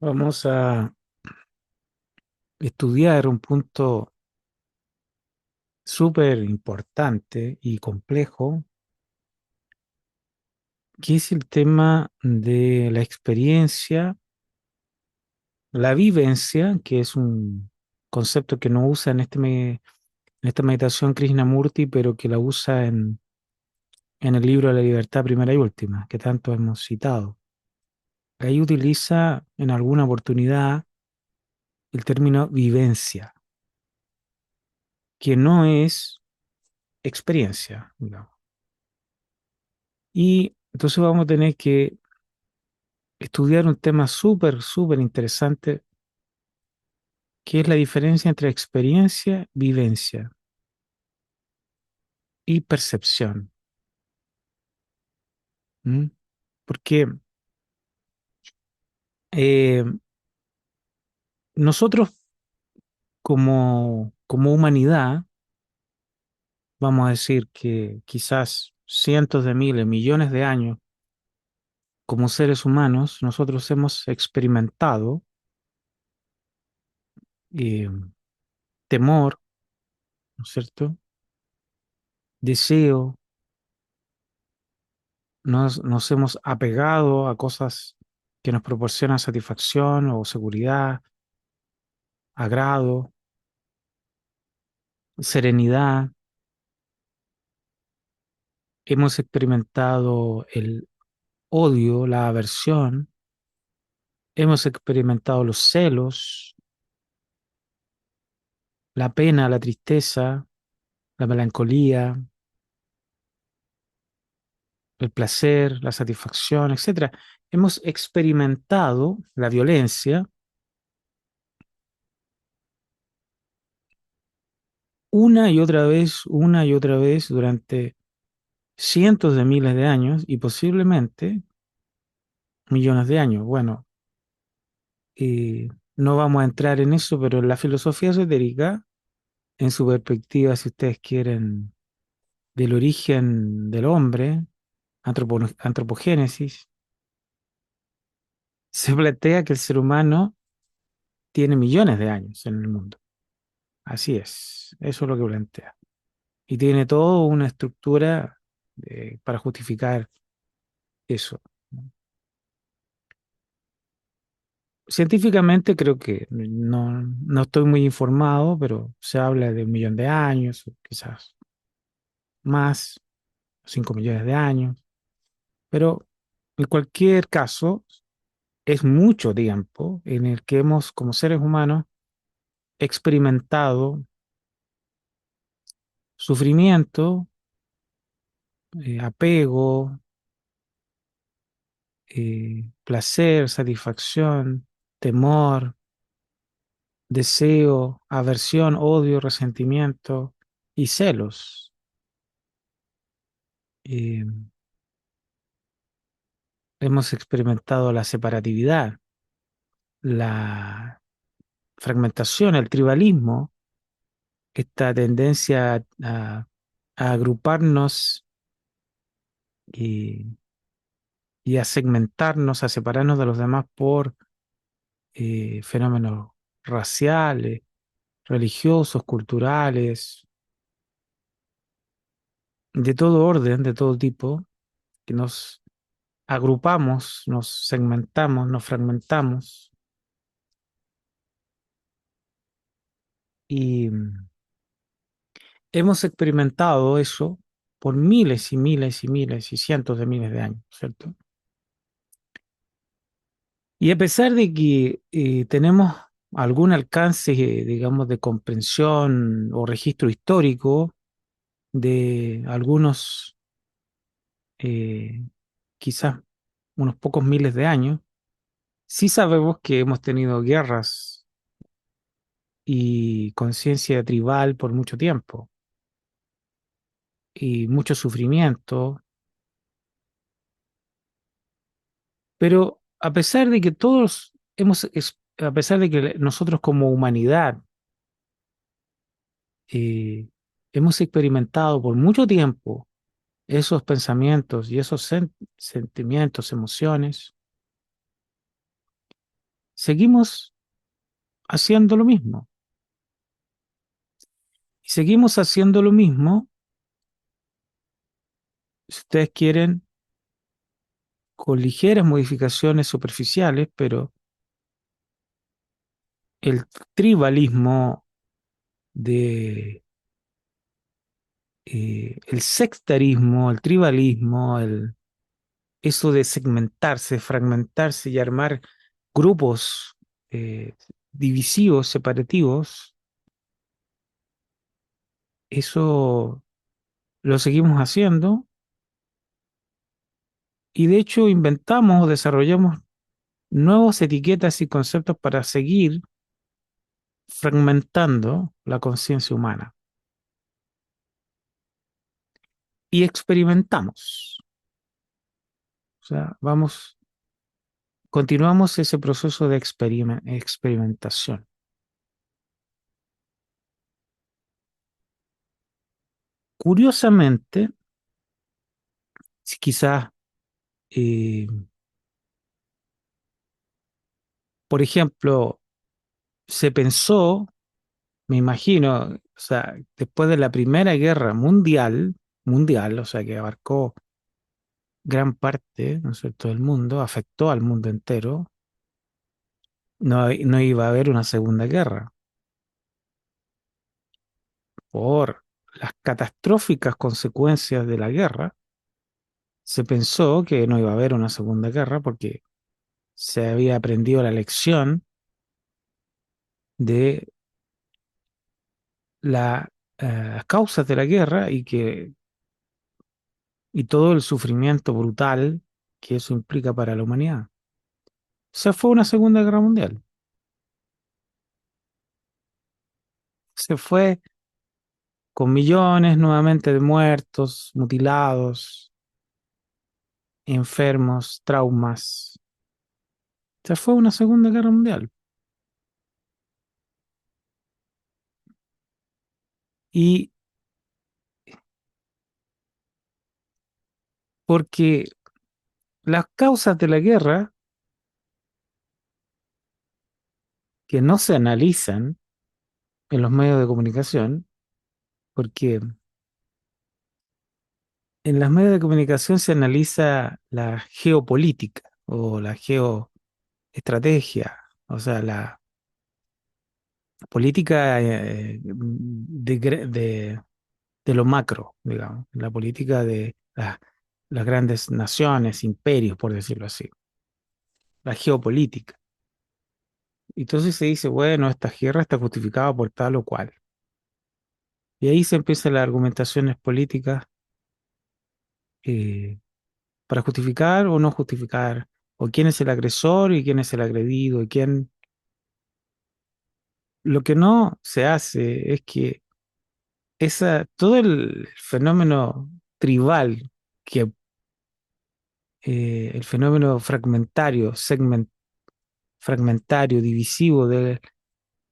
Vamos a estudiar un punto súper importante y complejo, que es el tema de la experiencia, la vivencia, que es un concepto que no usa en esta meditación Krishnamurti, pero que la usa en el libro de la libertad primera y última, que tanto hemos citado. Ahí utiliza en alguna oportunidad el término vivencia, que no es experiencia, digamos. Y entonces vamos a tener que estudiar un tema súper interesante, que es la diferencia entre experiencia, vivencia y percepción. ¿Mm? Porque eh, nosotros como humanidad, vamos a decir que quizás cientos de miles, millones de años, como seres humanos, nosotros hemos experimentado eh, temor, ¿no es cierto? Deseo, nos hemos apegado a cosas que nos proporcionan satisfacción o seguridad, agrado, serenidad. Hemos experimentado el odio, la aversión, hemos experimentado los celos, la pena, la tristeza, la melancolía, el placer, la satisfacción, etcétera. Hemos experimentado la violencia una y otra vez durante cientos de miles de años y posiblemente millones de años. Bueno, no vamos a entrar en eso, pero en la filosofía esotérica, en su perspectiva, si ustedes quieren, del origen del hombre, antropogénesis, se plantea que el ser humano tiene millones de años en el mundo. Así es, eso es lo que plantea. Y tiene toda una estructura para justificar eso. Científicamente creo que no estoy muy informado, pero se habla de 1 millón de años, o quizás más, 5 millones de años, pero en cualquier caso es mucho tiempo en el que hemos, como seres humanos, experimentado sufrimiento, apego, placer, satisfacción, temor, deseo, aversión, odio, resentimiento y celos. Eh, Hemos experimentado la separatividad, la fragmentación, el tribalismo, esta tendencia a agruparnos y, y a segmentarnos, a separarnos de los demás por fenómenos raciales, religiosos, culturales, de todo orden, de todo tipo, que nos agrupamos, nos segmentamos, nos fragmentamos y hemos experimentado eso por miles y miles y miles y cientos de miles de años, ¿cierto? Y a pesar de que tenemos algún alcance, digamos, de comprensión o registro histórico de algunos, eh, quizás unos pocos miles de años, sí sabemos que hemos tenido guerras y conciencia tribal por mucho tiempo y mucho sufrimiento, pero a pesar de que a pesar de que nosotros como humanidad eh, hemos experimentado por mucho tiempo esos pensamientos y esos sentimientos, emociones, seguimos haciendo lo mismo. Y seguimos haciendo lo mismo, si ustedes quieren, con ligeras modificaciones superficiales, pero el tribalismo de el sectarismo, el tribalismo, eso de segmentarse, fragmentarse y armar grupos eh, divisivos, separativos, eso lo seguimos haciendo y de hecho inventamos o desarrollamos nuevas etiquetas y conceptos para seguir fragmentando la conciencia humana. Y experimentamos, o sea, continuamos ese proceso de experimentación. Curiosamente, si quizás, eh, por ejemplo, se pensó, me imagino, o sea, después de la Primera Guerra Mundial, o sea, que abarcó gran parte, ¿no es cierto?, del mundo, afectó al mundo entero, no iba a haber una Segunda Guerra por las catastróficas consecuencias de la guerra. Se pensó que no iba a haber una Segunda Guerra porque se había aprendido la lección de las causas de la guerra y todo el sufrimiento brutal que eso implica para la humanidad. Se fue una Segunda Guerra Mundial. Se fue con millones nuevamente de muertos, mutilados, enfermos, traumas. Se fue una Segunda Guerra Mundial. Y porque las causas de la guerra que no se analizan en los medios de comunicación, porque en los medios de comunicación se analiza la geopolítica o la geoestrategia, o sea, la política de lo macro, digamos, la política de las grandes naciones, imperios, por decirlo así, la geopolítica. Entonces se dice, bueno, esta guerra está justificada por tal o cual. Y ahí se empiezan las argumentaciones políticas eh, para justificar o no justificar, o quién es el agresor y quién es el agredido, y quién... Lo que no se hace es que todo el fenómeno tribal, el fenómeno fragmentario, divisivo de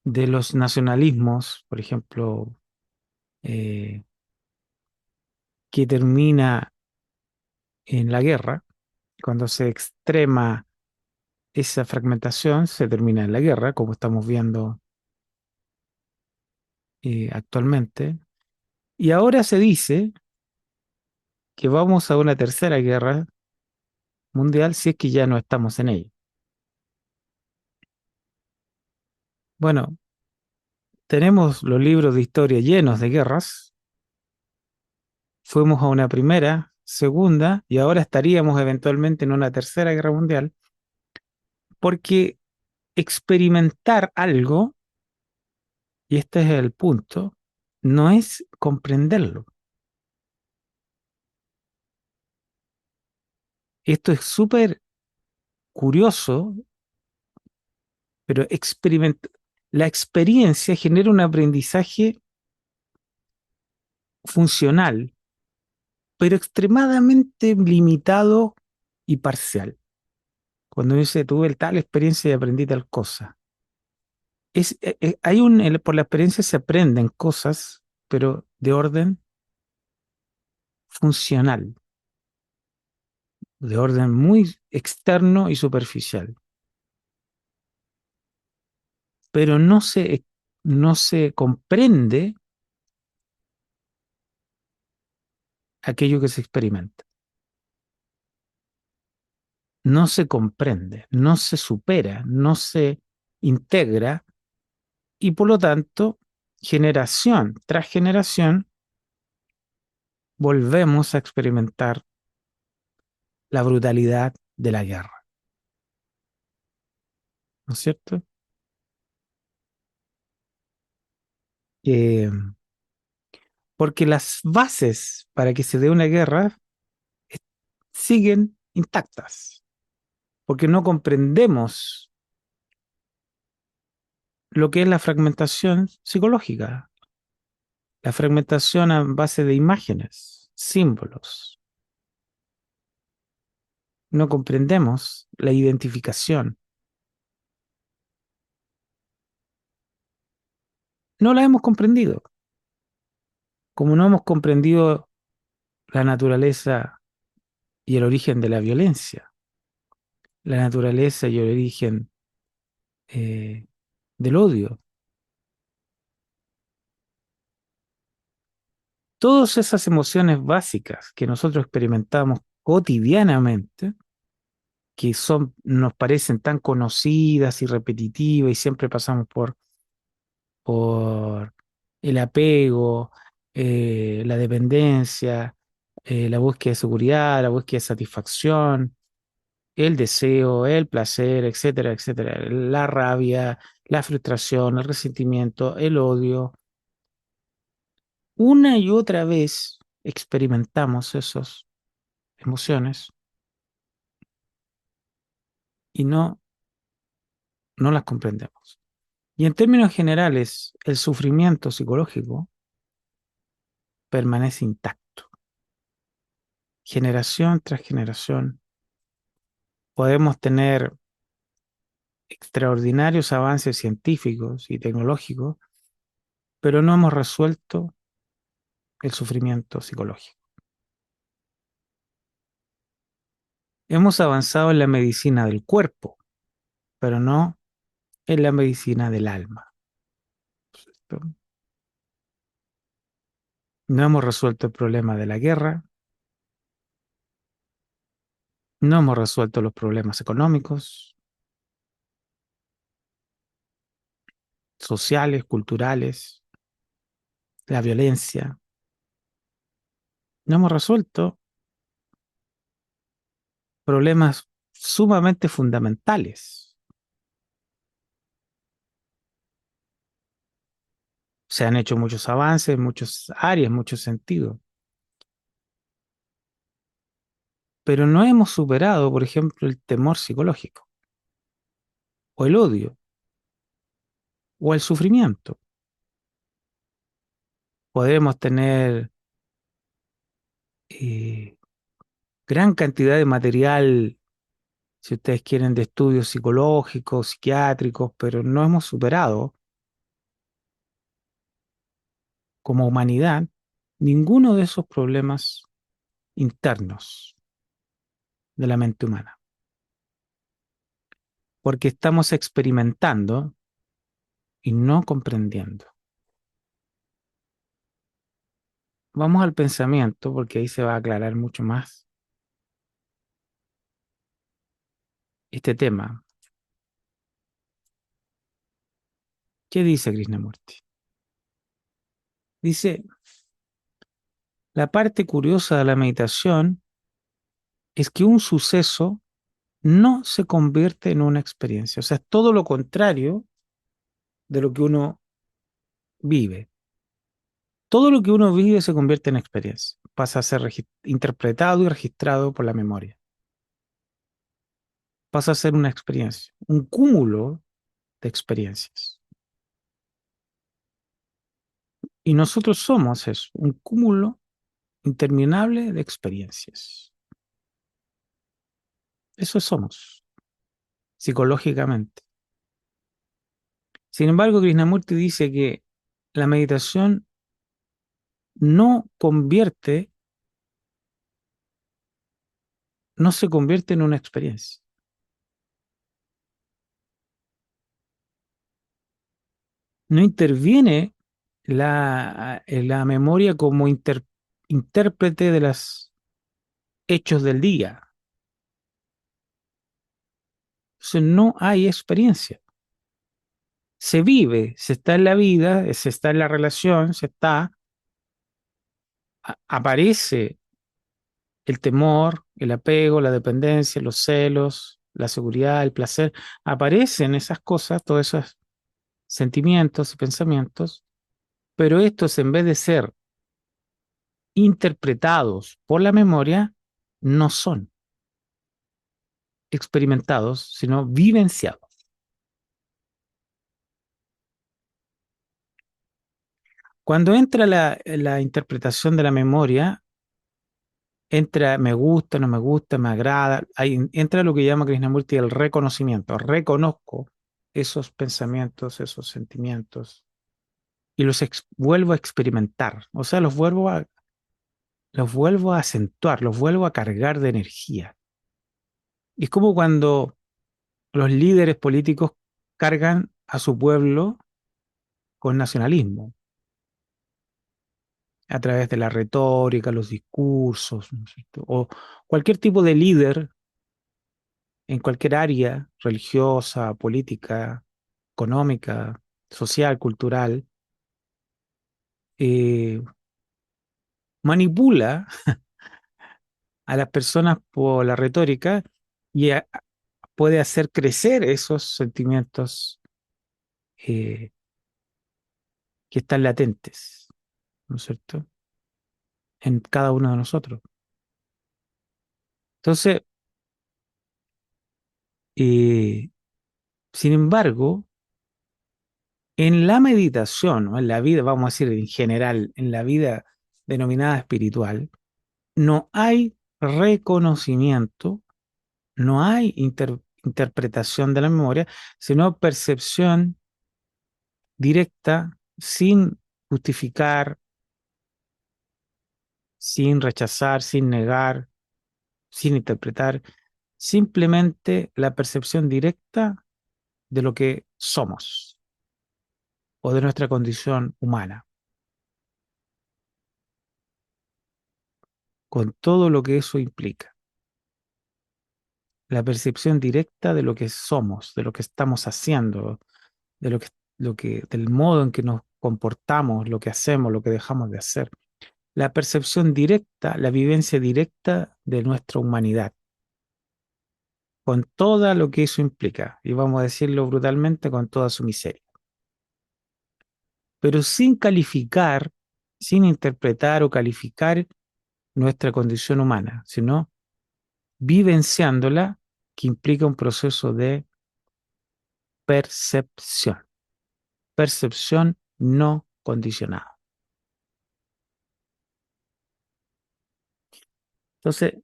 los nacionalismos, por ejemplo, eh, que termina en la guerra, cuando se extrema esa fragmentación, se termina en la guerra, como estamos viendo actualmente. Y ahora se dice que vamos a una tercera guerra mundial si es que ya no estamos en ella. Bueno, tenemos los libros de historia llenos de guerras, fuimos a una primera, segunda y ahora estaríamos eventualmente en una tercera guerra mundial, porque experimentar algo, y este es el punto, no es comprenderlo. Esto es súper curioso, pero la experiencia genera un aprendizaje funcional, pero extremadamente limitado y parcial. Cuando dice, tuve tal experiencia y aprendí tal cosa. Por la experiencia se aprenden cosas, pero de orden funcional, de orden muy externo y superficial. pero no se comprende aquello que se experimenta. No se comprende, no se supera, no se integra y por lo tanto, generación tras generación, volvemos a experimentar la brutalidad de la guerra, ¿no es cierto? Eh, Porque las bases para que se dé una guerra siguen intactas, porque no comprendemos lo que es la fragmentación psicológica, la fragmentación a base de imágenes, símbolos. No comprendemos la identificación. No la hemos comprendido, como no hemos comprendido la naturaleza y el origen de la violencia, la naturaleza y el origen eh, del odio. Todas esas emociones básicas que nosotros experimentamos cotidianamente, que nos parecen tan conocidas y repetitivas y siempre pasamos por el apego, la dependencia, la búsqueda de seguridad, la búsqueda de satisfacción, el deseo, el placer, etcétera, etcétera, la rabia, la frustración, el resentimiento, el odio. Una y otra vez experimentamos esas emociones y no las comprendemos. Y en términos generales, el sufrimiento psicológico permanece intacto. Generación tras generación, podemos tener extraordinarios avances científicos y tecnológicos, pero no hemos resuelto el sufrimiento psicológico. Hemos avanzado en la medicina del cuerpo, pero no en la medicina del alma. No hemos resuelto el problema de la guerra, no hemos resuelto los problemas económicos, sociales, culturales, la violencia. No hemos resuelto problemas sumamente fundamentales. Se han hecho muchos avances en muchas áreas, en muchos sentidos, pero no hemos superado, por ejemplo, el temor psicológico, o el odio, o el sufrimiento. Podemos tener eh, gran cantidad de material, si ustedes quieren, de estudios psicológicos, psiquiátricos, pero no hemos superado como humanidad ninguno de esos problemas internos de la mente humana, porque estamos experimentando y no comprendiendo. Vamos al pensamiento, porque ahí se va a aclarar mucho más este tema. ¿Qué dice Krishnamurti? Dice, la parte curiosa de la meditación es que un suceso no se convierte en una experiencia. O sea, es todo lo contrario de lo que uno vive. Todo lo que uno vive se convierte en experiencia. Pasa a ser interpretado y registrado por la memoria. Pasa a ser una experiencia, un cúmulo de experiencias. Y nosotros somos eso, un cúmulo interminable de experiencias. Eso somos, psicológicamente. Sin embargo, Krishnamurti dice que la meditación no no se convierte en una experiencia. no interviene la memoria como intérprete de los hechos del día. Entonces no hay experiencia. Se vive, se está en la vida, se está en la relación, aparece el temor, el apego, la dependencia, los celos, la seguridad, el placer, aparecen esas cosas, todos esos sentimientos y pensamientos, pero estos en vez de ser interpretados por la memoria, no son experimentados, sino vivenciados. Cuando entra la interpretación de la memoria, entra me gusta, no me gusta, me agrada, ahí entra lo que llama Krishnamurti el reconocimiento. Reconozco esos pensamientos, esos sentimientos y vuelvo a experimentar, o sea, los vuelvo a acentuar, los vuelvo a cargar de energía. Y es como cuando los líderes políticos cargan a su pueblo con nacionalismo, a través de la retórica, los discursos, ¿no es cierto? O cualquier tipo de líder en cualquier área religiosa, política, económica, social, cultural, eh, manipula a las personas por la retórica y puede hacer crecer esos sentimientos eh, que están latentes, ¿no es cierto?, en cada uno de nosotros. Entonces, eh, sin embargo, en la meditación, o en la vida, vamos a decir en general, en la vida denominada espiritual, no hay reconocimiento, no hay interpretación de la memoria, sino percepción directa, sin justificar, sin rechazar, sin negar, sin interpretar, simplemente la percepción directa de lo que somos o de nuestra condición humana, con todo lo que eso implica. La percepción directa de lo que somos, de lo que estamos haciendo, de del modo en que nos comportamos, lo que hacemos, lo que dejamos de hacer. La percepción directa, la vivencia directa de nuestra humanidad, con todo lo que eso implica, y vamos a decirlo brutalmente, con toda su miseria. Pero sin calificar, sin interpretar o calificar nuestra condición humana, sino vivenciándola, que implica un proceso de percepción, percepción no condicionada. Entonces,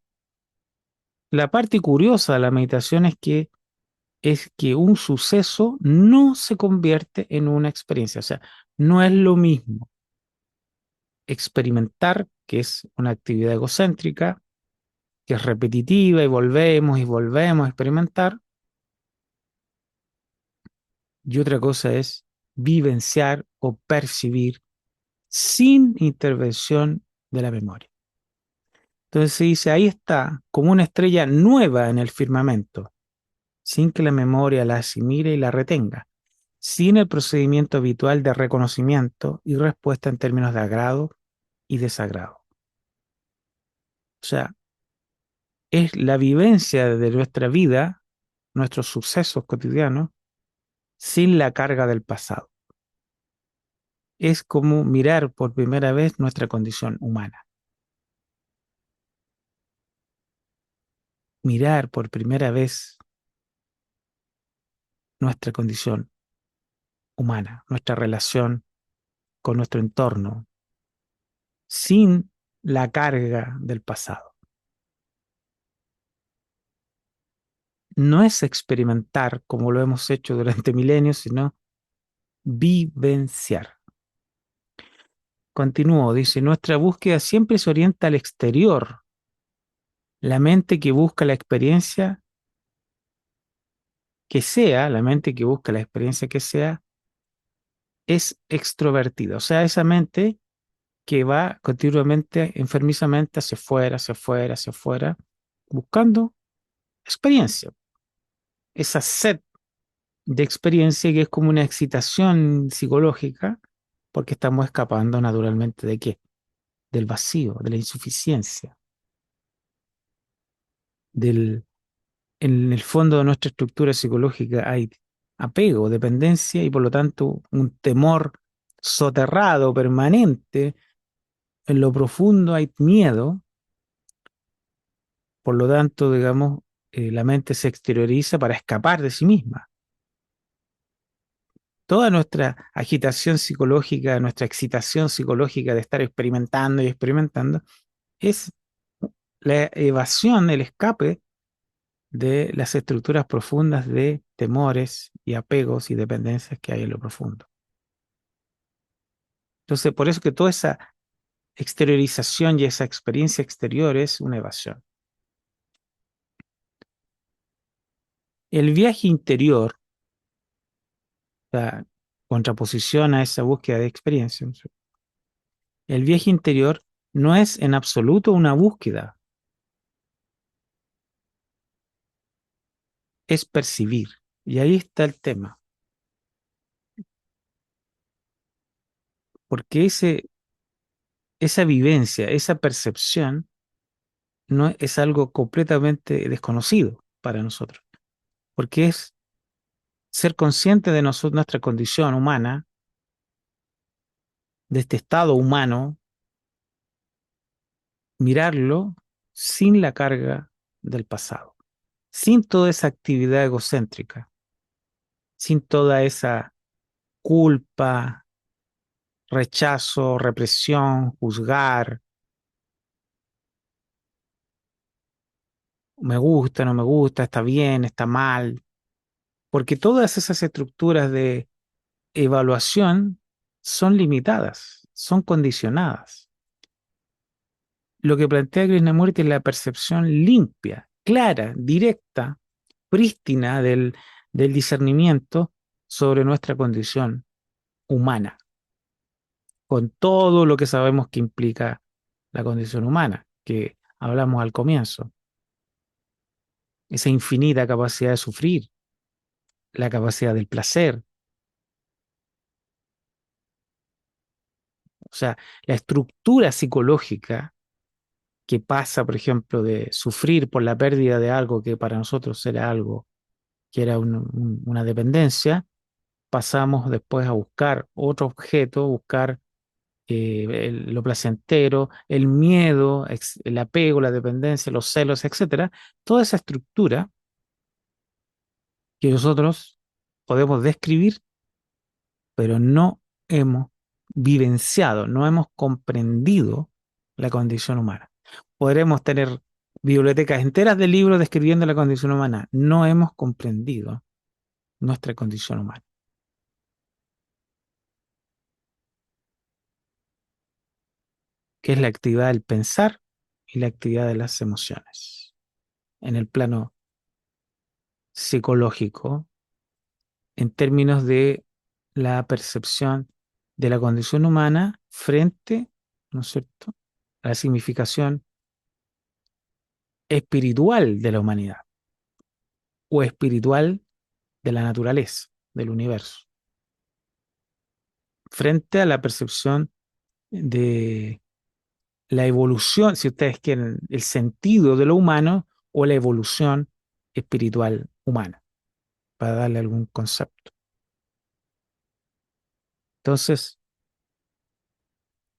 la parte curiosa de la meditación es que un suceso no se convierte en una experiencia. O sea, no es lo mismo experimentar, que es una actividad egocéntrica, que es repetitiva y volvemos a experimentar, y otra cosa es vivenciar o percibir sin intervención de la memoria. Entonces se dice, ahí está, como una estrella nueva en el firmamento, sin que la memoria la asimile y la retenga, sin el procedimiento habitual de reconocimiento y respuesta en términos de agrado y desagrado. O sea, es la vivencia de nuestra vida, nuestros sucesos cotidianos, sin la carga del pasado. Es como mirar por primera vez nuestra condición humana. Mirar por primera vez nuestra condición humana, nuestra relación con nuestro entorno, sin la carga del pasado. No es experimentar como lo hemos hecho durante milenios, sino vivenciar. Continúo, dice, nuestra búsqueda siempre se orienta al exterior. La mente que busca la experiencia que sea, la mente que busca la experiencia que sea, es extrovertida, o sea, esa mente que va continuamente, enfermizamente hacia afuera, hacia afuera, hacia afuera, buscando experiencia. Esa sed de experiencia que es como una excitación psicológica, porque estamos escapando naturalmente ¿de qué? Del vacío, de la insuficiencia, del, en el fondo de nuestra estructura psicológica hay apego, dependencia y por lo tanto un temor soterrado, permanente. En lo profundo hay miedo, por lo tanto, digamos, la mente se exterioriza para escapar de sí misma. Toda nuestra agitación psicológica, nuestra excitación psicológica de estar experimentando y experimentando, es la evasión, el escape de las estructuras profundas de temores y apegos y dependencias que hay en lo profundo. Entonces, por eso que toda esa exteriorización y esa experiencia exterior es una evasión. El viaje interior, la contraposición a esa búsqueda de experiencia, el viaje interior no es en absoluto una búsqueda, es percibir. Y ahí está el tema, porque esa vivencia, esa percepción, no es algo completamente desconocido para nosotros, porque es ser consciente de nosotros, nuestra condición humana, de este estado humano, mirarlo sin la carga del pasado, sin toda esa actividad egocéntrica, sin toda esa culpa, rechazo, represión, juzgar, me gusta, no me gusta, está bien, está mal, porque todas esas estructuras de evaluación son limitadas, son condicionadas. Lo que plantea Krishnamurti es la percepción limpia, clara, directa, prístina del discernimiento sobre nuestra condición humana, con todo lo que sabemos que implica la condición humana, que hablamos al comienzo, esa infinita capacidad de sufrir, la capacidad del placer, o sea, la estructura psicológica que pasa, por ejemplo, de sufrir por la pérdida de algo que para nosotros era algo que era una dependencia, pasamos después a buscar otro objeto, buscar lo placentero, el miedo, el apego, la dependencia, los celos, etcétera, toda esa estructura que nosotros podemos describir, pero no hemos vivenciado, no hemos comprendido la condición humana. Podremos tener bibliotecas enteras de libros describiendo la condición humana, no hemos comprendido nuestra condición humana, que es la actividad del pensar y la actividad de las emociones. En el plano psicológico, en términos de la percepción de la condición humana frente, ¿no es cierto?, a la significación espiritual de la humanidad o espiritual de la naturaleza, del universo, frente a la percepción de la evolución, si ustedes quieren, el sentido de lo humano o la evolución espiritual humana, para darle algún concepto. Entonces,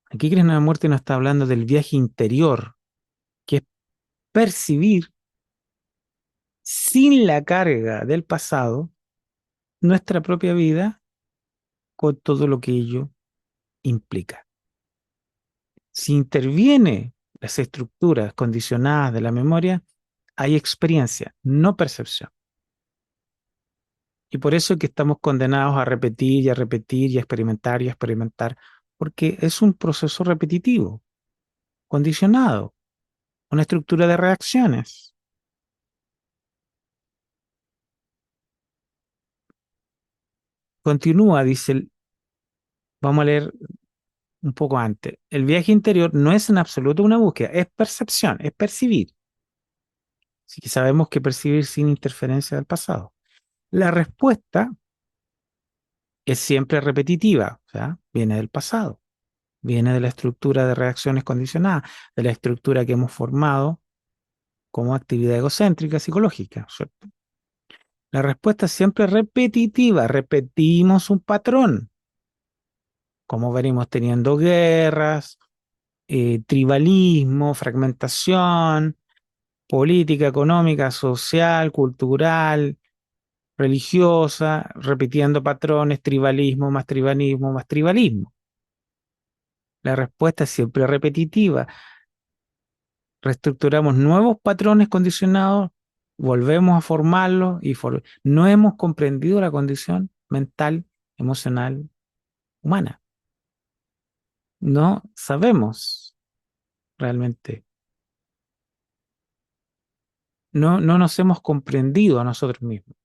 aquí Krishnamurti nos está hablando del viaje interior, que es percibir sin la carga del pasado nuestra propia vida con todo lo que ello implica. Si interviene las estructuras condicionadas de la memoria, hay experiencia, no percepción. Y por eso es que estamos condenados a repetir y a repetir y a experimentar, porque es un proceso repetitivo, condicionado, una estructura de reacciones. Continúa, dice, Vamos a leer un poco antes. El viaje interior no es en absoluto una búsqueda, es percepción, es percibir. Así que sabemos que percibir sin interferencia del pasado. La respuesta es siempre repetitiva, o sea, viene del pasado, viene de la estructura de reacciones condicionadas, de la estructura que hemos formado como actividad egocéntrica psicológica, ¿cierto? La respuesta es siempre repetitiva, repetimos un patrón, como venimos teniendo guerras, tribalismo, fragmentación, política, económica, social, cultural, religiosa, repitiendo patrones, tribalismo, más tribalismo, más tribalismo. La respuesta es siempre repetitiva. Reestructuramos nuevos patrones condicionados, volvemos a formarlos y no hemos comprendido la condición mental, emocional, humana. No sabemos realmente. No nos hemos comprendido a nosotros mismos.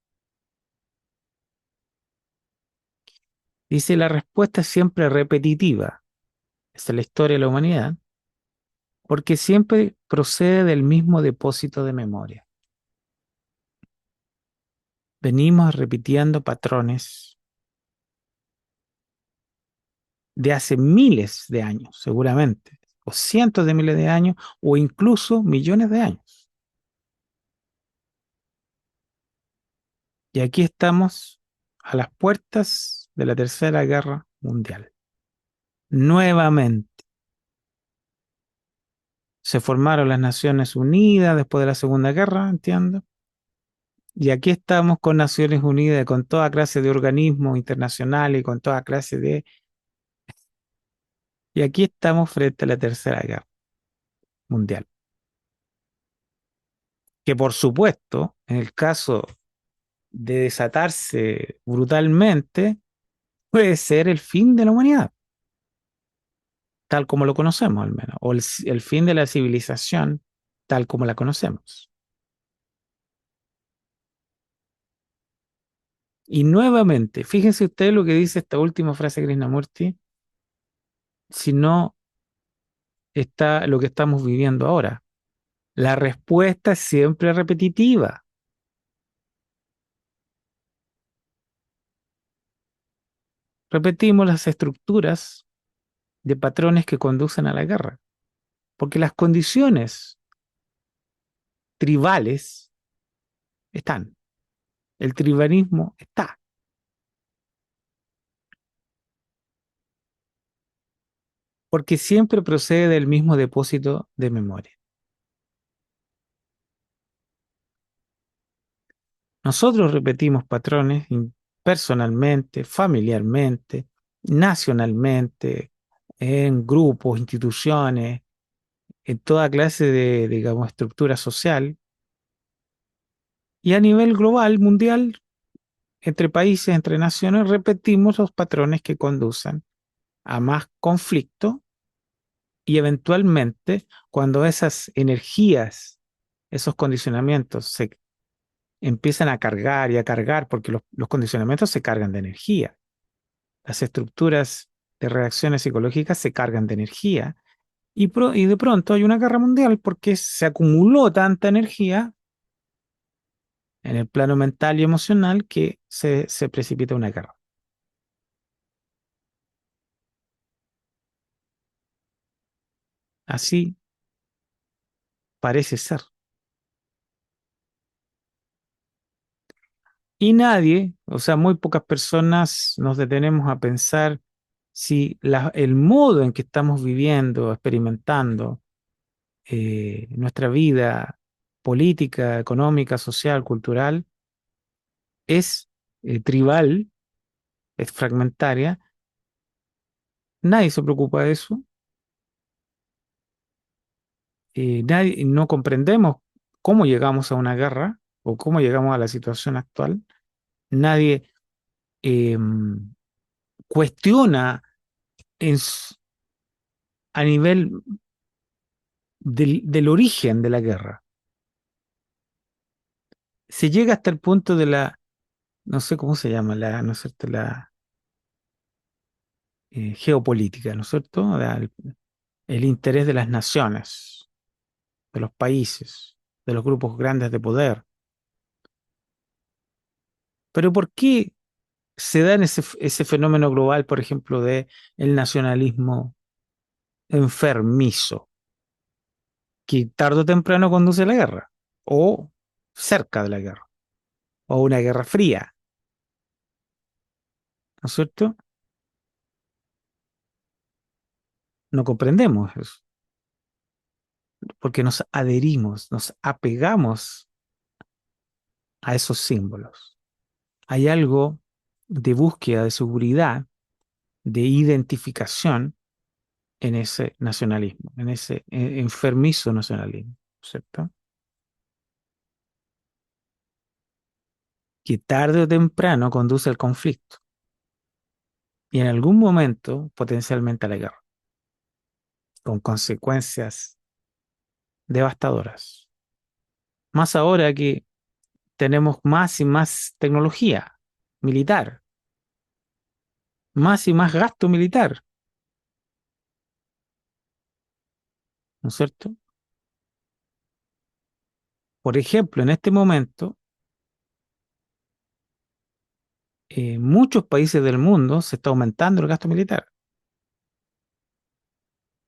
Dice, la respuesta es siempre repetitiva. Esa es la historia de la humanidad, porque siempre procede del mismo depósito de memoria. Venimos repitiendo patrones de hace miles de años, seguramente, o cientos de miles de años, o incluso millones de años. Y aquí estamos a las puertas de la Tercera Guerra Mundial. Nuevamente se formaron las Naciones Unidas después de la Segunda Guerra, entiendo. Y aquí estamos con Naciones Unidas, con toda clase de organismos internacionales y con toda clase de... Y aquí estamos frente a la Tercera Guerra Mundial, que por supuesto, en el caso de desatarse brutalmente, puede ser el fin de la humanidad, tal como lo conocemos al menos, o el fin de la civilización, tal como la conocemos. Y nuevamente, fíjense ustedes lo que dice esta última frase de Krishnamurti, si no está lo que estamos viviendo ahora. La respuesta es siempre repetitiva. Repetimos las estructuras de patrones que conducen a la guerra, porque las condiciones tribales están, el tribalismo está, porque siempre procede del mismo depósito de memoria. Nosotros repetimos patrones personalmente, familiarmente, nacionalmente, en grupos, instituciones, en toda clase de, digamos, estructura social y a nivel global, mundial, entre países, entre naciones, repetimos los patrones que conducen a más conflicto y eventualmente cuando esas energías, esos condicionamientos se empiezan a cargar, porque los condicionamientos se cargan de energía. Las estructuras de reacciones psicológicas se cargan de energía y de pronto hay una guerra mundial porque se acumuló tanta energía en el plano mental y emocional que se precipita una guerra. Así parece ser. Y nadie, o sea, muy pocas personas nos detenemos a pensar si el modo en que estamos viviendo, experimentando nuestra vida política, económica, social, cultural, es tribal, es fragmentaria. Nadie se preocupa de eso. No comprendemos cómo llegamos a una guerra o cómo llegamos a la situación actual. Nadie eh, cuestiona en a nivel del origen de la guerra. Se llega hasta el punto de la, no sé cómo se llama, ¿no es cierto? geopolítica, ¿no es cierto? El interés de las naciones, de los países, de los grupos grandes de poder. Pero ¿por qué se da ese fenómeno global, por ejemplo, de el nacionalismo enfermizo, que tarde o temprano conduce a la guerra, o cerca de la guerra, o una guerra fría, ¿no es cierto? No comprendemos eso, porque nos adherimos, nos apegamos a esos símbolos. Hay algo de búsqueda de seguridad, de identificación en ese nacionalismo, en ese enfermizo nacionalismo, ¿cierto? Que tarde o temprano conduce al conflicto y en algún momento potencialmente a la guerra, con consecuencias devastadoras. Más ahora que tenemos más y más tecnología militar, más y más gasto militar, ¿no es cierto? Por ejemplo, en este momento, muchos países del mundo se está aumentando el gasto militar.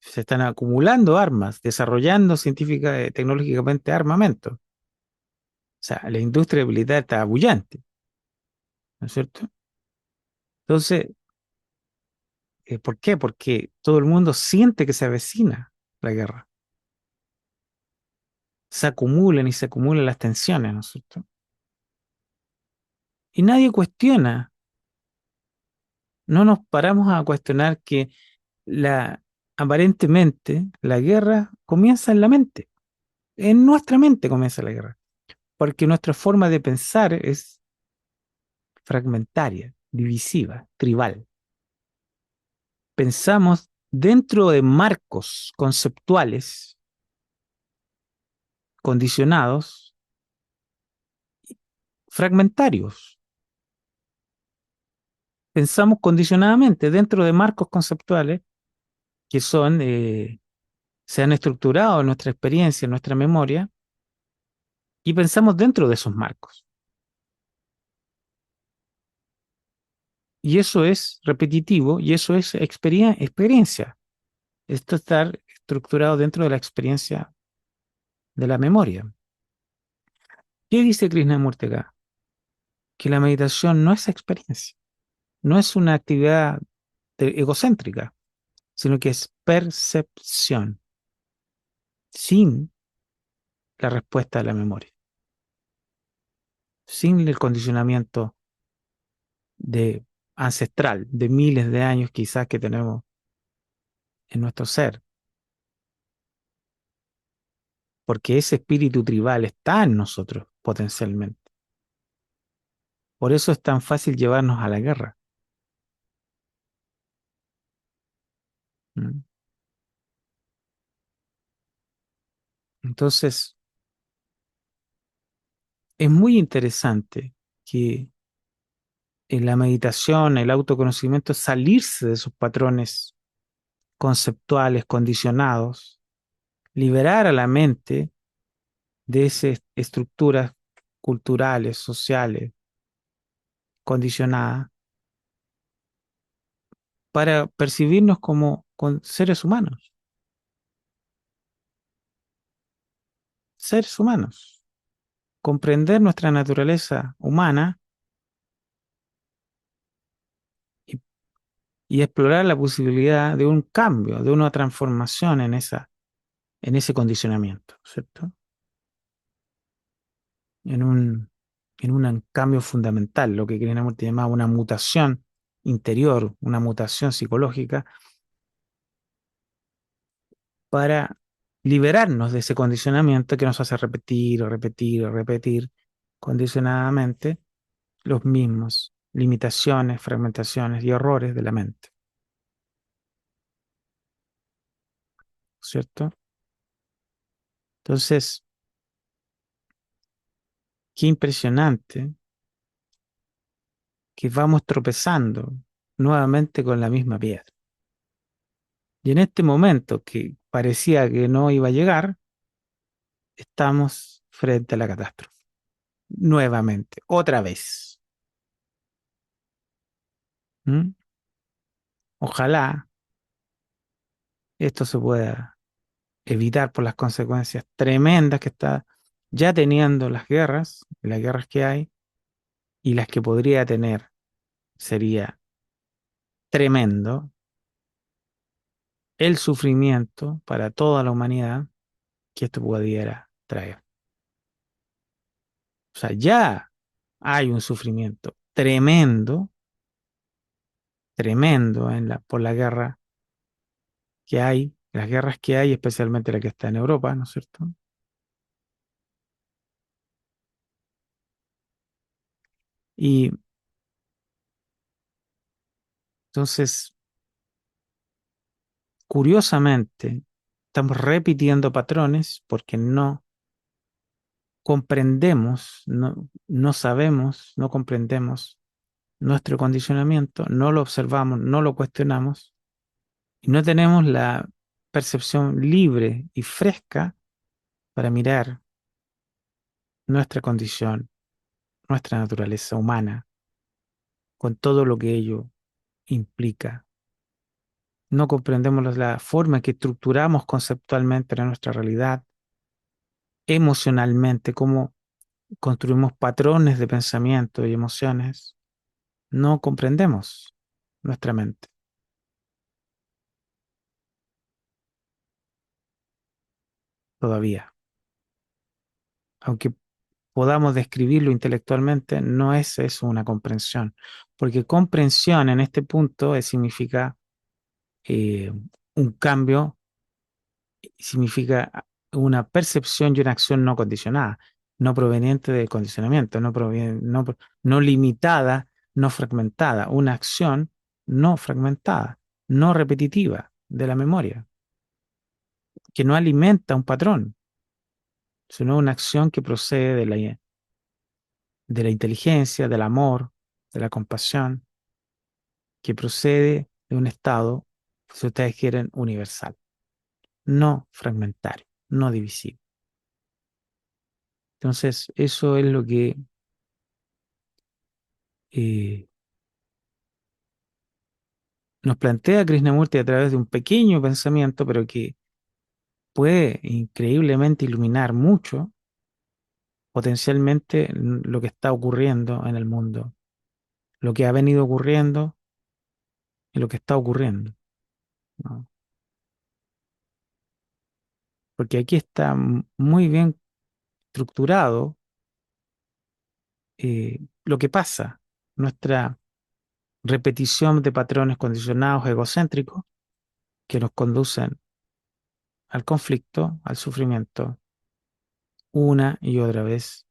Se están acumulando armas, desarrollando científica, tecnológicamente armamento. O sea, la industria militar está bullante, ¿no es cierto? Entonces, ¿por qué? Porque todo el mundo siente que se avecina la guerra. Se acumulan y se acumulan las tensiones, ¿no es cierto? Y nadie cuestiona, no nos paramos a cuestionar que la, aparentemente la guerra comienza en la mente, en nuestra mente comienza la guerra, porque nuestra forma de pensar es fragmentaria, divisiva, tribal. Pensamos dentro de marcos conceptuales condicionados, fragmentarios. Pensamos condicionadamente dentro de marcos conceptuales que se han estructurado en nuestra experiencia, en nuestra memoria, y pensamos dentro de esos marcos. Y eso es repetitivo y eso es experiencia. Esto está estructurado dentro de la experiencia de la memoria. ¿Qué dice Krishnamurti acá? Que la meditación no es experiencia, no es una actividad egocéntrica, sino que es percepción, sin la respuesta de la memoria, sin el condicionamiento de ancestral, de miles de años quizás que tenemos en nuestro ser, porque ese espíritu tribal está en nosotros potencialmente. Por eso es tan fácil llevarnos a la guerra. ¿Mm? Entonces, es muy interesante que en la meditación, el autoconocimiento, es salirse de esos patrones conceptuales condicionados, liberar a la mente de esas estructuras culturales, sociales, condicionadas, para percibirnos como seres humanos, seres humanos, comprender nuestra naturaleza humana y, y explorar la posibilidad de un cambio, de una transformación en ese condicionamiento, ¿cierto? En un cambio fundamental, lo que Krishnamurti llamaba una mutación interior, una mutación psicológica, para liberarnos de ese condicionamiento que nos hace repetir, repetir, repetir condicionadamente los mismos limitaciones, fragmentaciones y errores de la mente, ¿cierto? Entonces, qué impresionante que vamos tropezando nuevamente con la misma piedra. Y en este momento que parecía que no iba a llegar, estamos frente a la catástrofe. Nuevamente, otra vez. ¿Mm? Ojalá esto se pueda evitar por las consecuencias tremendas que está ya teniendo las guerras que hay y las que podría tener. Sería tremendo el sufrimiento para toda la humanidad que esto pudiera traer. O sea, ya hay un sufrimiento tremendo, tremendo por la guerra que hay, las guerras que hay, especialmente la que está en Europa, ¿no es cierto? Y entonces, curiosamente, estamos repitiendo patrones porque no comprendemos, no sabemos, no comprendemos nuestro condicionamiento, no lo observamos, no lo cuestionamos y no tenemos la percepción libre y fresca para mirar nuestra condición, nuestra naturaleza humana, con todo lo que ello implica. No comprendemos la forma en que estructuramos conceptualmente nuestra realidad, emocionalmente, cómo construimos patrones de pensamiento y emociones. No comprendemos nuestra mente todavía. Aunque podamos describirlo intelectualmente, no es eso una comprensión, porque comprensión en este punto significa eh, un cambio, significa una percepción y una acción no condicionada, no proveniente del condicionamiento, no limitada, no fragmentada, una acción no fragmentada, no repetitiva de la memoria, que no alimenta un patrón, sino una acción que procede de la inteligencia, del amor, de la compasión, que procede de un estado, si ustedes quieren, universal, no fragmentario, no divisivo. Entonces, eso es lo que eh, nos plantea Krishnamurti a través de un pequeño pensamiento, pero que puede increíblemente iluminar mucho, potencialmente, lo que está ocurriendo en el mundo, lo que ha venido ocurriendo y lo que está ocurriendo, ¿no? Porque aquí está muy bien estructurado lo que pasa, nuestra repetición de patrones condicionados egocéntricos que nos conducen al conflicto, al sufrimiento, una y otra vez,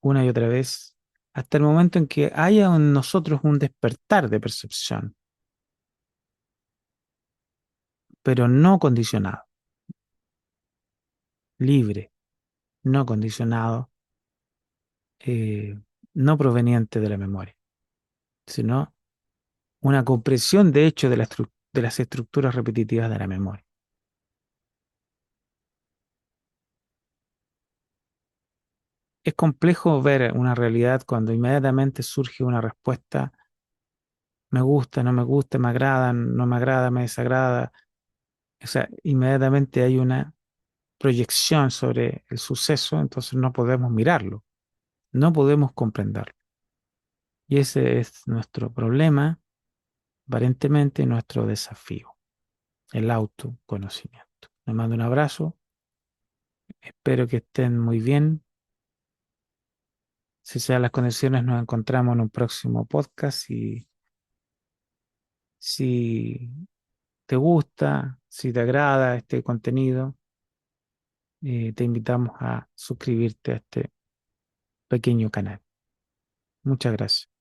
una y otra vez, hasta el momento en que haya en nosotros un despertar de percepción, pero no condicionado, libre, no condicionado, eh, no proveniente de la memoria, sino una comprensión de hecho de las estructuras repetitivas de la memoria. Es complejo ver una realidad cuando inmediatamente surge una respuesta, me gusta, no me gusta, me agrada, no me agrada, me desagrada. O sea, inmediatamente hay una proyección sobre el suceso, entonces no podemos mirarlo, no podemos comprenderlo. Y ese es nuestro problema, aparentemente nuestro desafío, el autoconocimiento. Les mando un abrazo, espero que estén muy bien. Si sean las condiciones, nos encontramos en un próximo podcast y si te gusta, si te agrada este contenido, te invitamos a suscribirte a este pequeño canal. Muchas gracias.